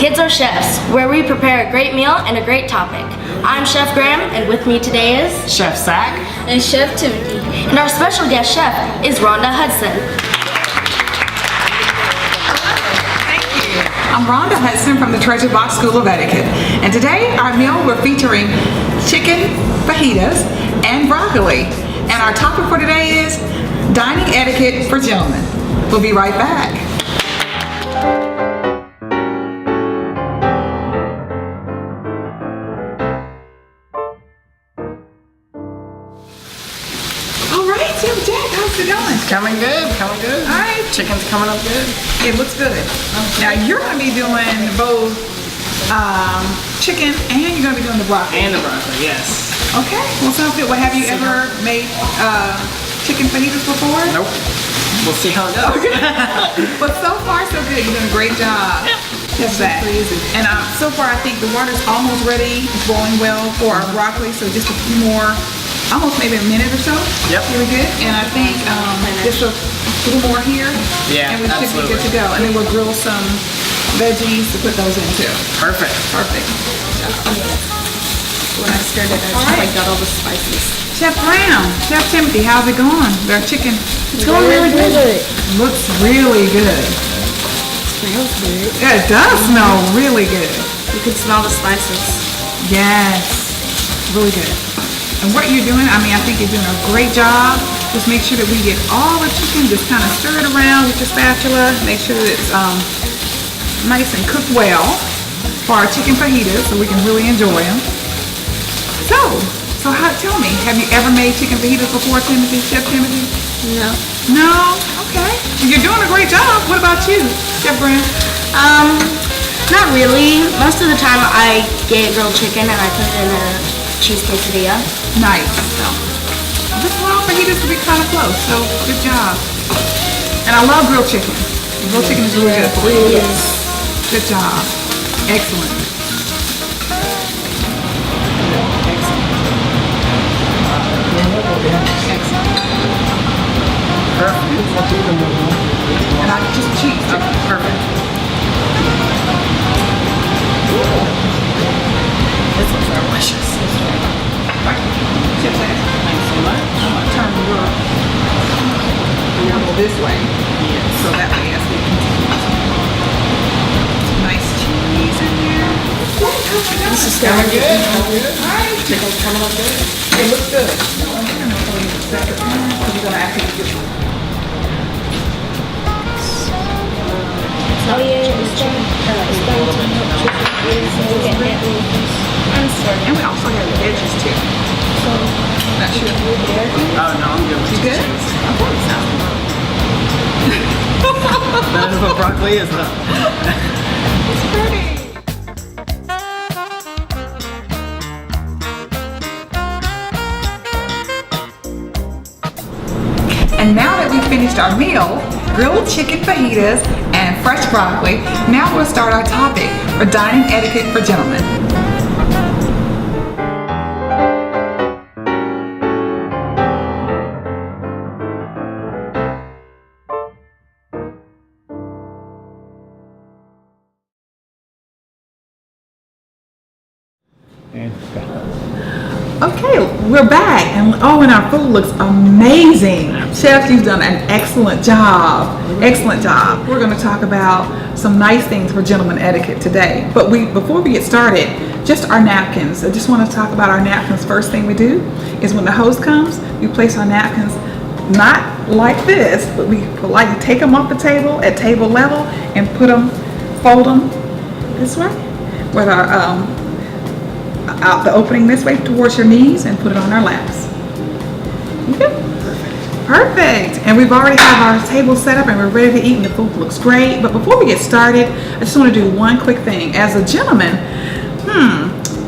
Kids Are Chefs, where we prepare a great meal and a great topic. I'm Chef Graham, and with me today is Chef Zach and Chef Timothy. And our special guest chef is Rhonda Hudson. Thank you. I'm Rhonda Hudson from the Treasure Box School of Etiquette, and today our meal we're featuring chicken fajitas and broccoli. And our topic for today is dining etiquette for gentlemen. We'll be right back. How's it going? Coming good, coming good. All right. Chicken's coming up good. It looks good. Now you're going to be doing both chicken and you're going to be doing the broccoli. And the broccoli, yes. Okay. Well, sounds good. Well, have you ever made chicken fajitas before? Nope. We'll see how it goes. Okay. But so far, so good. You're doing a great job. Just that. And so far, I think the water's almost ready. It's boiling well for our broccoli. So just a few more. Almost maybe a minute or so. Yep. Really good. And I think just a little more here. Yeah, and we should be good to go. And then we'll grill some veggies to put those in too. Perfect. Perfect. When I stirred it, I got all the spices. Chef Brown, Chef Timothy, how's it going? Their chicken. It's going really good. Looks really good. It smells good. Yeah, it does smell really good. You can smell the spices. Yes. Really good. And what you're doing, I think you're doing a great job. Just make sure that we get all the chicken, just kind of stir it around with your spatula. Make sure that it's nice and cooked well for our chicken fajitas so we can really enjoy them. So tell me, have you ever made chicken fajitas before, Timothy, Chef Timothy? No. No? Okay. You're doing a great job. What about you, Chef Graham? Not really. Most of the time I get grilled chicken and I put it in a cheese quesadilla. Nice. So, this one fajitas will be kind of close, so good job. And I love grilled chicken. Grilled chicken is really good for you. Good job. Excellent. Perfect. And I just cheese. Perfect. This looks delicious. Chef says, Thanks so much. turn your angle this way. Yes. So that way as we continue. Nice cheese in there. This is Coming good. good, coming good. Alright. Chicken's coming up good. It looks good. I'm going to put it in a separate pan because you're going to actually get it. Oh yeah, it's going to help chicken get that little I'm sorry. And we also have the veggies too. So, Not sure. Oh no, I'm good with You good? cheese. Okay, sounds good. That is what broccoli is though. It's pretty. And now that we've finished our meal, grilled chicken fajitas and fresh broccoli, now we'll start our topic for dining etiquette for gentlemen. Okay, we're back, and our food looks amazing. Chef, you've done an excellent job. Excellent job. We're going to talk about some nice things for gentleman etiquette today. But before we get started, just our napkins. I just want to talk about our napkins. First thing we do is when the host comes, we place our napkins not like this, but we like to take them off the table at table level and fold them this way with our out the opening this way towards your knees and put it on our laps. Okay? Perfect. And we've already have our table set up and we're ready to eat and the food looks great. But before we get started, I just want to do one quick thing. As a gentleman,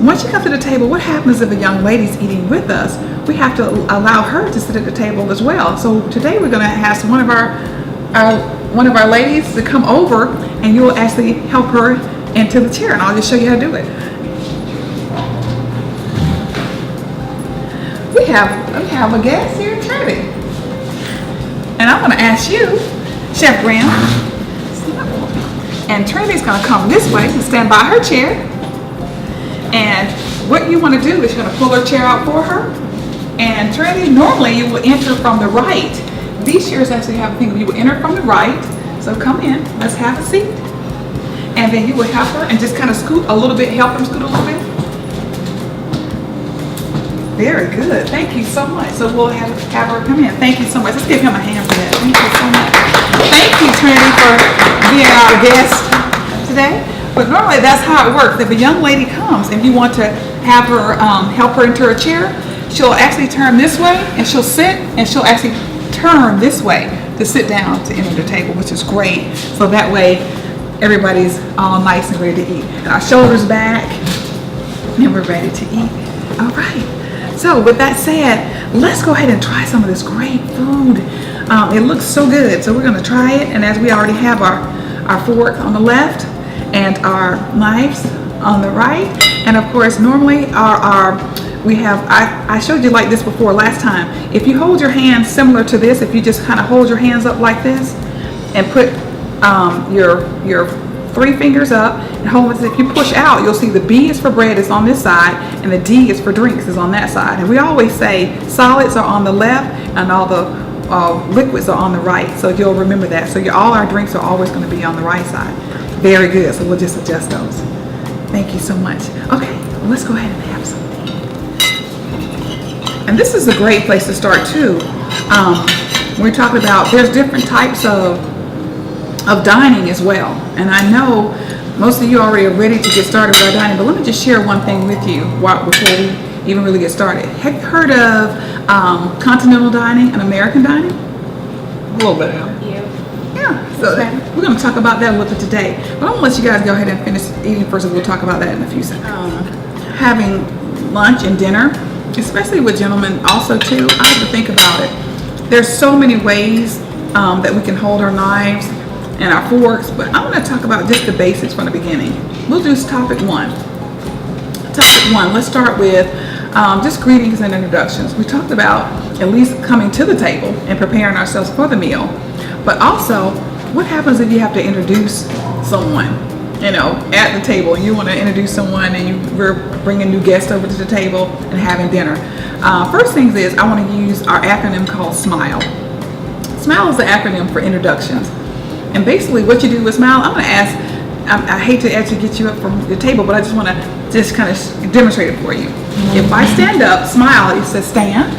once you come to the table, what happens if a young lady's eating with us? We have to allow her to sit at the table as well. So today we're going to ask one of our ladies to come over and you'll actually help her into the chair and I'll just show you how to do it. We have a guest here, Trinity. And I'm going to ask you, Chef Graham, And Trinity's gonna come this way and stand by her chair. And what you wanna do is you're gonna pull her chair out for her. And Trinity, normally you will enter from the right. These chairs actually have a thing, you will enter from the right. So come in, let's have a seat. And then you will help her and just kind of scoot a little bit, help her scoot a little bit. Very good, thank you so much. So we'll have her come in. Thank you so much. Let's give him a hand for that. Thank you so much. Thank you, Trinity, for being our guest today. But normally that's how it works. If a young lady comes and you want to have her, help her into her chair, she'll actually turn this way and she'll sit and she'll actually turn this way to sit down to enter the table, which is great. So that way everybody's all nice and ready to eat. And our shoulders back and we're ready to eat. All right. So with that said, let's go ahead and try some of this great food. It looks so good. So we're going to try it. And as we already have our fork on the left and our knives on the right. And of course, normally I showed you like this before last time. If you hold your hands similar to this, if you just kind of hold your hands up like this and put your 3 fingers up and hold it. If you push out, you'll see the B is for bread is on this side and the D is for drinks is on that side. And we always say solids are on the left and all the liquids are on the right. So you'll remember that. So all our drinks are always going to be on the right side. Very good. So we'll just adjust those. Thank you so much. Okay, well, let's go ahead and have some. And this is a great place to start too. We're talking about there's different types of dining as well. And I know most of you already are ready to get started with our dining, but let me just share one thing with you before we even really get started. Have you heard of continental dining and American dining? A little bit, yeah. Yeah, so we're going to talk about that a little bit today. But I'm going to let you guys go ahead and finish eating first, and we'll talk about that in a few seconds. Having lunch and dinner, especially with gentlemen also too, I have to think about it. There's so many ways that we can hold our knives and our forks, but I'm going to talk about just the basics from the beginning. We'll do topic 1. Topic 1, let's start with just greetings and introductions. We talked about at least coming to the table and preparing ourselves for the meal, but also what happens if you have to introduce someone, at the table, and you want to introduce someone and we're bringing new guests over to the table and having dinner. First things is I want to use our acronym called SMILE. SMILE is the acronym for introductions. And basically what you do with SMILE, I'm going to ask, I hate to actually get you up from the table, but I just want to kind of demonstrate it for you. If I stand up, SMILE, it says stand.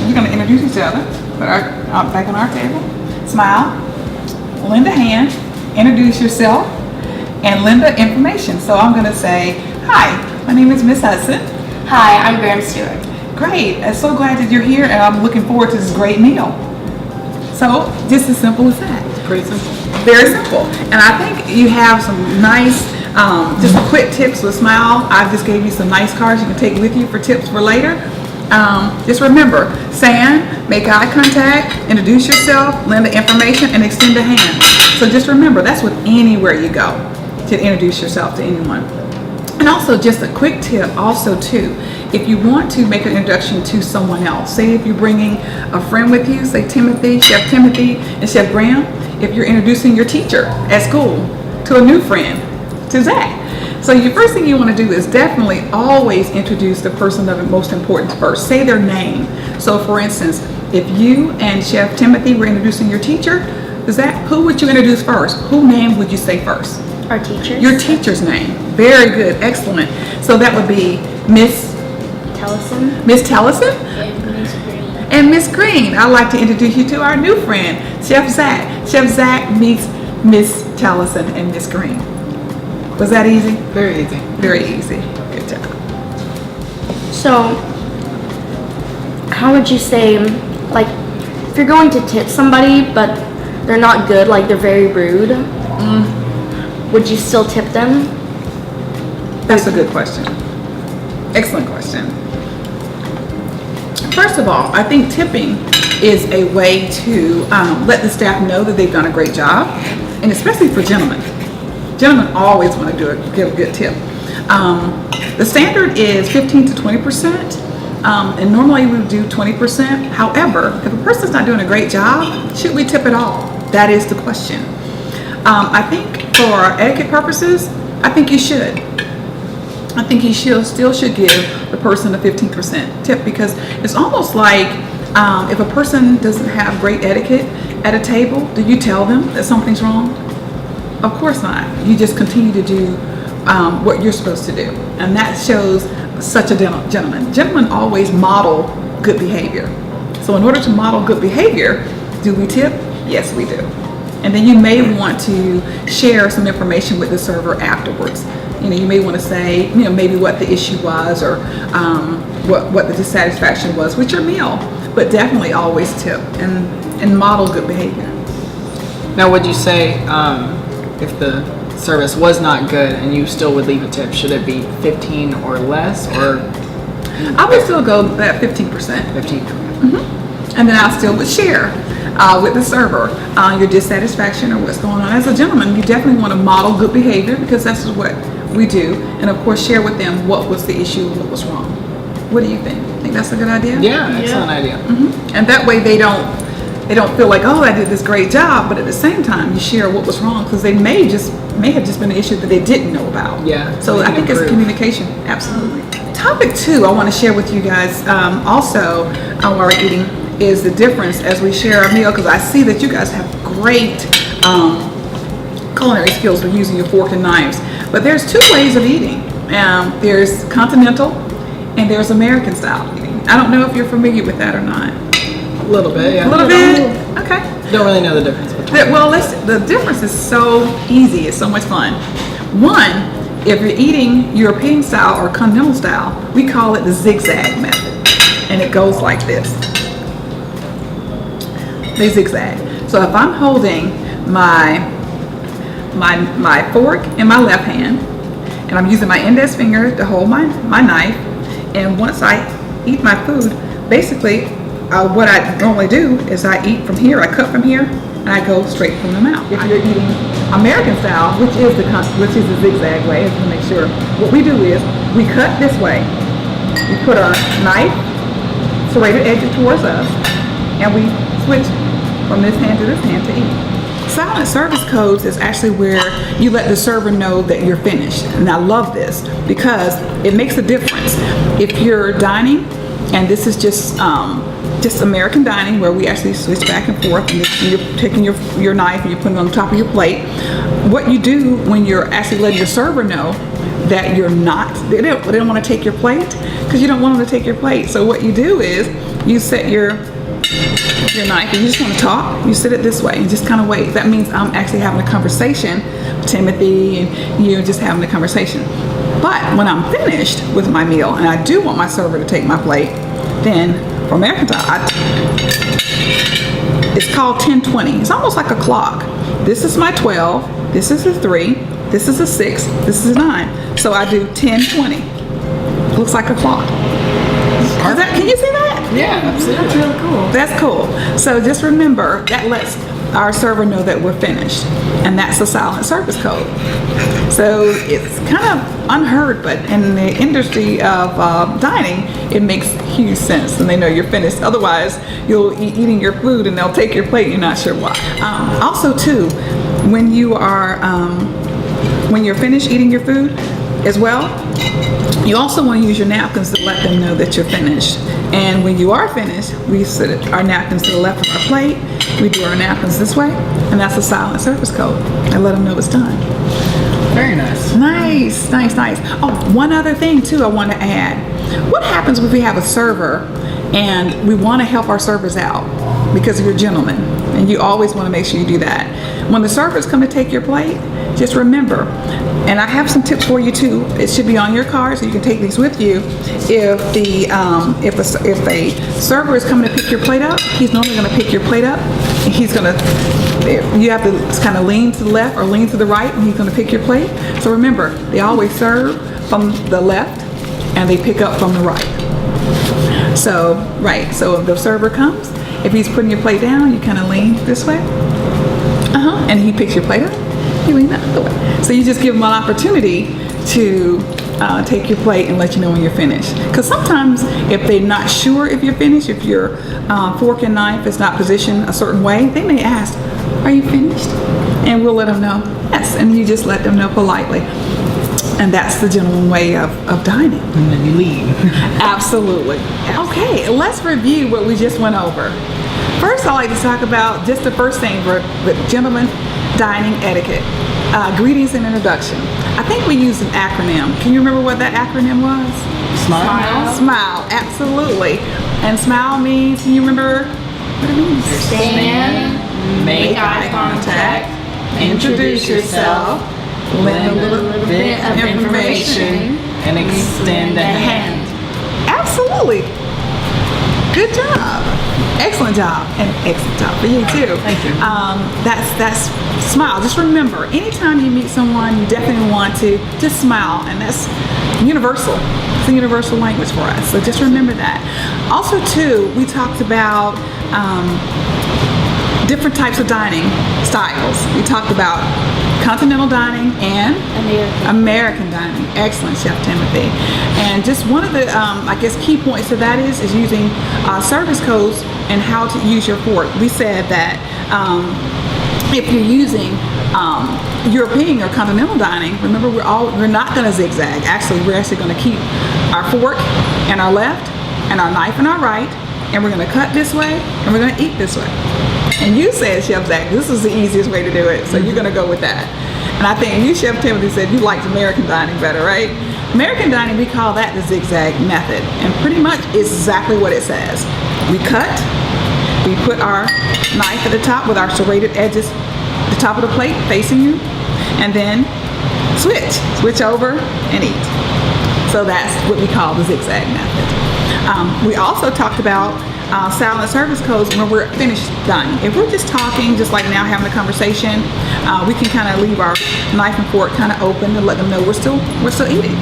You're going to introduce each other, put our back on our table. SMILE, lend a hand, introduce yourself, and lend the information. So I'm going to say, hi, my name is Miss Hudson. Hi, I'm Graham Stewart. Great, I'm so glad that you're here and I'm looking forward to this great meal. So just as simple as that. Pretty simple. Very simple. And I think you have some nice, just quick tips with SMILE. I just gave you some nice cards you can take with you for tips for later. Just remember, stand, make eye contact, introduce yourself, lend the information, and extend a hand. So just remember, that's with anywhere you go, to introduce yourself to anyone. And also just a quick tip also too, if you want to make an introduction to someone else, say if you're bringing a friend with you, say Timothy, Chef Timothy and Chef Graham, if you're introducing your teacher at school to a new friend, to Zach. So your first thing you want to do is definitely always introduce the person of most importance first. Say their name. So for instance, if you and Chef Timothy were introducing your teacher, Zach, who would you introduce first? Whose name would you say first? Our teachers. Your teacher's name. Very good. Excellent. So that would be Miss Tellison. Miss Tellison? And Miss Green. And Miss Green. I'd like to introduce you to our new friend, Chef Zach. Chef Zach meets Miss Tellison and Miss Green. Was that easy? Very easy. Very easy. Good job. So, how would you say, like, if you're going to tip somebody, but they're not good, like they're very rude, would you still tip them? That's a good question. Excellent question. First of all, I think tipping is a way to let the staff know that they've done a great job, and especially for gentlemen. Gentlemen always want to give a good tip. The standard is 15 to 20%, and normally we would do 20%. However, if a person's not doing a great job, should we tip at all? That is the question. I think for etiquette purposes, I think you should. I think you still should give the person a 15% tip, because it's almost like if a person doesn't have great etiquette at a table, do you tell them that something's wrong? Of course not. You just continue to do what you're supposed to do. And that shows such a gentleman. Gentlemen always model good behavior. So in order to model good behavior, do we tip? Yes, we do. And then you may want to share some information with the server afterwards. You may want to say, maybe what the issue was, or what the dissatisfaction was with your meal. But definitely always tip and model good behavior. Now, would you say if the service was not good and you still would leave a tip, should it be 15 or less, or? I would still go that 15%. 15. And then I still would share with the server your dissatisfaction or what's going on. As a gentleman, you definitely want to model good behavior, because that's what we do. And of course, share with them what was the issue, what was wrong. What do you think? Think that's a good idea? Yeah, excellent idea. And that way they don't feel like, oh, I did this great job, but at the same time you share what was wrong, because they may have just been an issue that they didn't know about. Yeah. So I think it's communication. Absolutely. Topic 2 I want to share with you guys also while we're eating is the difference as we share our meal, because I see that you guys have great culinary skills for using your fork and knives. But there's 2 ways of eating. There's continental and there's American style eating. I don't know if you're familiar with that or not. A little bit, yeah. A little bit? Okay. Don't really know the difference between. Well, the difference is so easy. It's so much fun. One, if you're eating European style or continental style, we call it the zigzag method. And it goes like this. They zigzag. So if I'm holding my fork in my left hand, and I'm using my index finger to hold my knife, and once I eat my food, basically what I normally do is I eat from here, I cut from here, and I go straight from the mouth. If you're eating American style, which is the zigzag way, to make sure, what we do is we cut this way. We put our knife serrated edges towards us, and we switch from this hand to this hand to eat. Silent service codes is actually where you let the server know that you're finished. And I love this because it makes a difference. If you're dining, and this is just American dining, where we actually switch back and forth, and you're taking your knife and you're putting it on top of your plate. What you do when you're actually letting your server know that you're not, they don't want to take your plate, because you don't want them to take your plate. So what you do is you set your knife and you just want to talk, you sit it this way and just kind of wait. That means I'm actually having a conversation with Timothy, and you're just having a conversation. But when I'm finished with my meal and I do want my server to take my plate, then for American time, it's called 10-20. It's almost like a clock. This is my 12, this is a 3, this is a 6, this is a 9. So I do 10-20. Looks like a clock. Can you see that? Yeah, absolutely. That's really cool. That's cool. So just remember, that lets our server know that we're finished. And that's the silent service code. So it's kind of unheard, but in the industry of dining, it makes huge sense, and they know you're finished. Otherwise, you'll be eating your food and they'll take your plate and you're not sure why. Also too, when you're finished eating your food as well, you also want to use your napkins to let them know that you're finished. And when you are finished, we set our napkins to the left of our plate. We do our napkins this way, and that's a silent service code. I let them know it's done. Very nice. Nice, nice, nice. Oh, one other thing too I want to add. What happens if we have a server and we want to help our servers out because you're a gentleman, and you always want to make sure you do that. When the servers come to take your plate, just remember, and I have some tips for you too. It should be on your card, so you can take these with you. If a server is coming to pick your plate up, he's normally going to pick your plate up. You have to kind of lean to the left or lean to the right when he's going to pick your plate. So remember, they always serve from the left and they pick up from the right. So if the server comes, if he's putting your plate down, you kind of lean this way. And he picks your plate up, you lean that other way. So you just give him an opportunity to take your plate and let you know when you're finished. Because sometimes if they're not sure if you're finished, if your fork and knife is not positioned a certain way, they may ask, "Are you finished?" And we'll let them know, yes, and you just let them know politely. And that's the gentleman way of dining. And then you leave. Absolutely. Okay, let's review what we just went over. First, I like to talk about just the first thing with gentleman dining etiquette. Greetings and introduction. I think we used an acronym. Can you remember what that acronym was? Smile. Smile, absolutely. And smile means, can you remember what it means? Stand. Make eye contact, introduce yourself, lend a little bit of information, and extend a hand. Absolutely. Good job. Excellent job. And excellent job for you too. Thank you. That's smile. Just remember, anytime you meet someone, you definitely want to just smile, and that's universal. It's a universal language for us. So just remember that. Also too, we talked about different types of dining styles. We talked about continental dining and American dining. Excellent, Chef Timothy. And just one of the, I guess, key points to that is using service codes and how to use your fork. We said that if you're using European or continental dining, remember we're not going to zigzag. Actually, we're actually going to keep our fork in our left and our knife in our right, and we're going to cut this way and we're going to eat this way. And you said, Chef Zach, this is the easiest way to do it, so you're going to go with that. And I think you, Chef Timothy, said you liked American dining better, right? American dining, we call that the zigzag method, and pretty much it's exactly what it says. We cut, we put our knife at the top with our serrated edges at the top of the plate facing you, and then switch over and eat. So that's what we call the zigzag method. We also talked about silent service codes when we're finished dining. If we're just talking, just like now having a conversation, we can kind of leave our knife and fork kind of open to let them know we're still eating.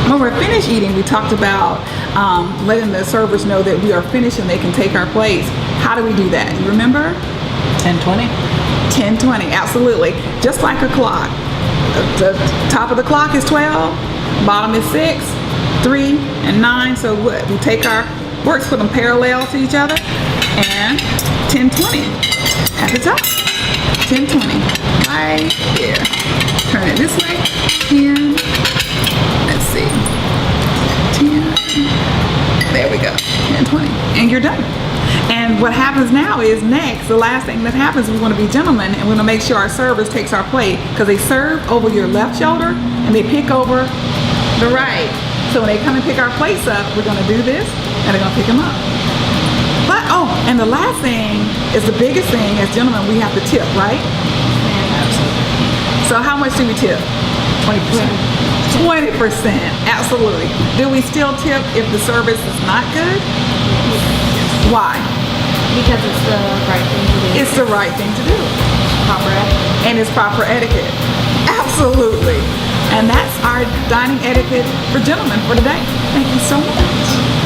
When we're finished eating, we talked about letting the servers know that we are finished and they can take our plates. How do we do that? You remember? 10:20. 10:20, absolutely. Just like a clock. The top of the clock is 12, bottom is 6, 3, and 9. So what? We take our forks, put them parallel to each other, and 10:20 at the top. 10:20 right here. Turn it this way. 10. Let's see. 10. There we go. 10:20, and you're done. And what happens now is next, the last thing that happens, we want to be gentlemen, and we want to make sure our servers takes our plate, because they serve over your left shoulder and they pick over the right. So when they come and pick our plates up, we're going to do this, and they're going to pick them up. But, oh, and the last thing is the biggest thing. As gentlemen, we have to tip, right? So how much do we tip? 20%. 20%, absolutely. Do we still tip if the service is not good? Why? Because it's the right thing to do. It's the right thing to do. Proper etiquette. And it's proper etiquette. Absolutely. And that's our dining etiquette for gentlemen for today. Thank you so much.